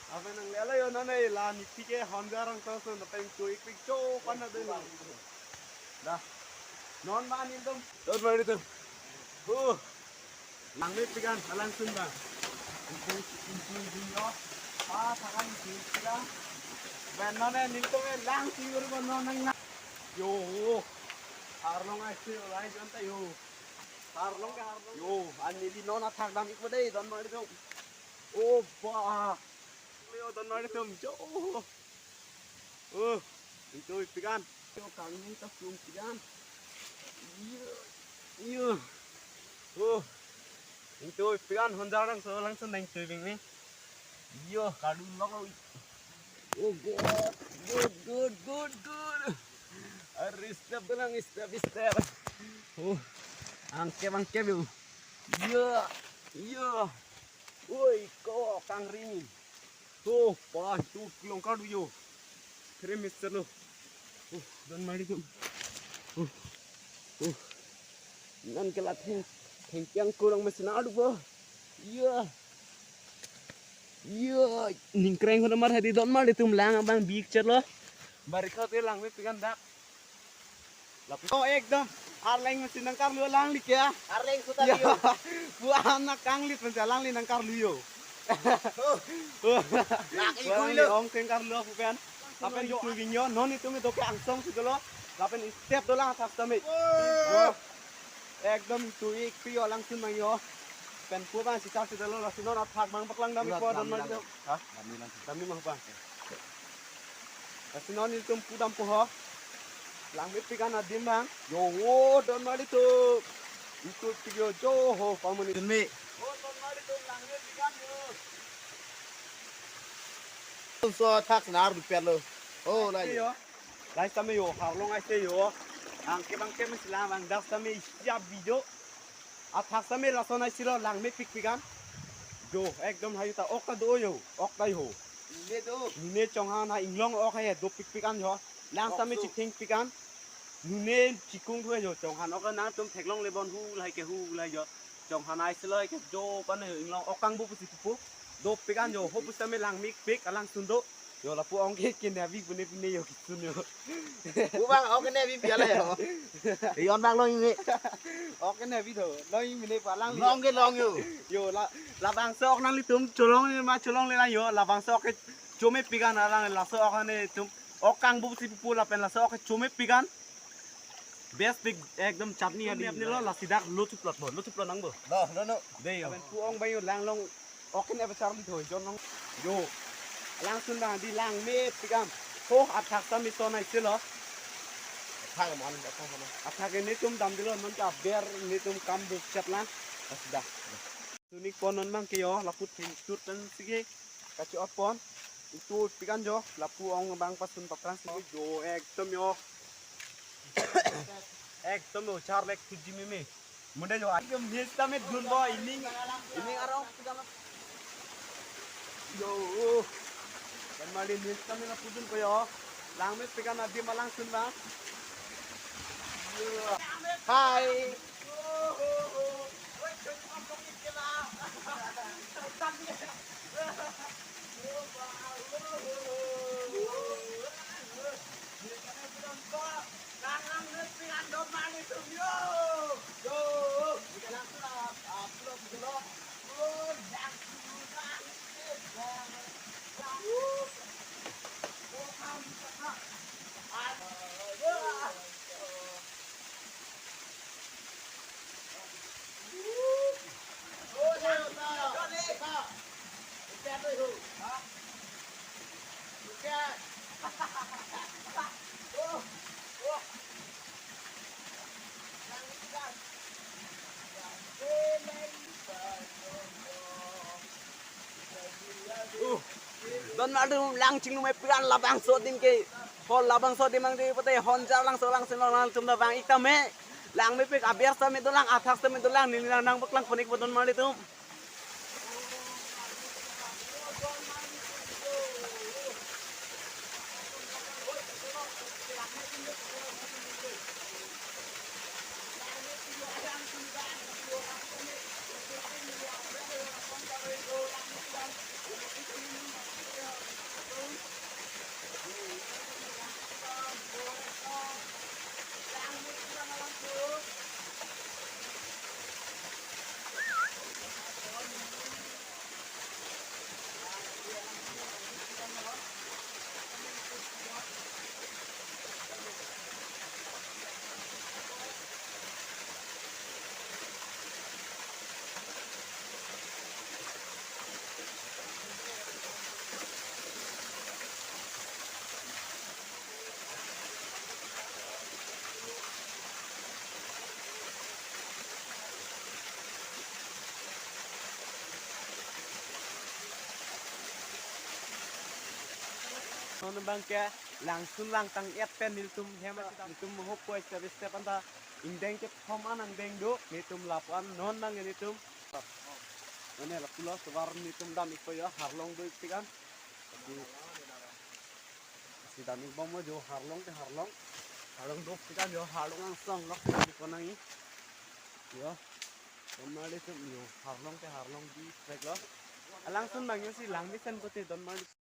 apa nang lele yo nane la nipike honjarang so na peng tu ik cho pana de dah non man indom don mari tu langit pikan langsung bang itu yo takan kita ben nane nito me lang tiur ban nang yo harlong ai sio lai jonta yo harlong yo ani di nona thak dam ik badai don mari tu oh bah leo don mari tu jo itu pikan yo kami tak belum pikan iya itu pikan honjarang so langsung nang tuibing ni iya kadun lok oh good step lang step angke bu iya woi kok kang rini tuh pah tuh kilong kadu yo keren mister lo dan mari tuh nan kelat yang kurang mesin adu boh iya ningkreng hono mar hadi don mari tum lang bang big chalo bari khate lang me pikan dak oh एकदम arleng mesin nangkar lu lang lik ya arleng suta liyo buah anak kang lit penjalang li nangkar lu yo laki kulo ong tengkar lu aku kan lapen yo vinyo non itu me doke angsong sigolo lapen step dolang atas tame एकदम itu ik pio langsung mang yo pen ku bang si cak sigolo la sinon athak bang paklang dami ko don mar ha dami mang bang sinon itu pudam poho langit pikan adim bang yo don mari tu itu tigo jo ho pamuni me don mari tu langit pikan yo so thak nar rupiah lo lai yo lai tame yo harlong ai se yo angke bangke mesila bang das tame siap video athak tame rason ai siro langit pik pikan jo ekdom hayu ta ok do yo ok dai ho ne chongha na inglong ok hai do pik pikan yo lang tame chiking pikan nune chikung thue yo chong han ok na tum theklong lebon hu lai ke hu lai yo chong han ai sloi ke jo pan he inglong okang bu pusi pu do pikan yo ho pusame lang mik pik alang sundo yo la pu ong ke kin ya big bune bune yo kitun yo pu bang ok ne bi biala yo yon bang long ni ok ne bi tho long mine pa lang long ke long yo la bang sok nang li tum cholong ni ma cholong le la yo la bang sok ke chome pikan alang la sok ne tum okang bu pusi pu la pen la sok ke chome pikan best big एकदम chutney ani apni lo la sidak lo chuplot nang bo no dei yo pu ong bai lang long okin ebe charli thoi jon long yo lang sun bang di lang me pikam ho athak ta mi ton ai silo thak mon athak ni tum dam dilo non ka ber ni tum kam bu chatlan asda tunik ponon bang ke yo la put tin tut tan sige ka chi opon itu pikan jo la pu ong bang pasun papran sige jo ekdom yo एकदम चार लाख तुझी में मुंडे जो एकदम नेस्ता में धुन बो इनिंग आरो yo dan mali नेस्ता में ना पुदुन को yo lang में पिका ना दी malang सुन बा हाय Don madu lang chinglu me piran labang so dim ke hol labang so dim ang di pate hon jar lang tum da bang ikta me lang me pik abiar sa me dolang athak sa me dolang ning nang baklang ponik bodon mali tum Nona bangke langsung lang tang et pen nitum hemat nitum hop ko step anta indeng ke pom anang deng do nitum lapan non nang nitum none la pulo sewar nitum dam iko ya harlong do ikan si dam ik bom jo harlong do ikan jo harlong ang song lok di konangi yo don tum yo harlong di strike lo langsung bangyo si lang misen kote don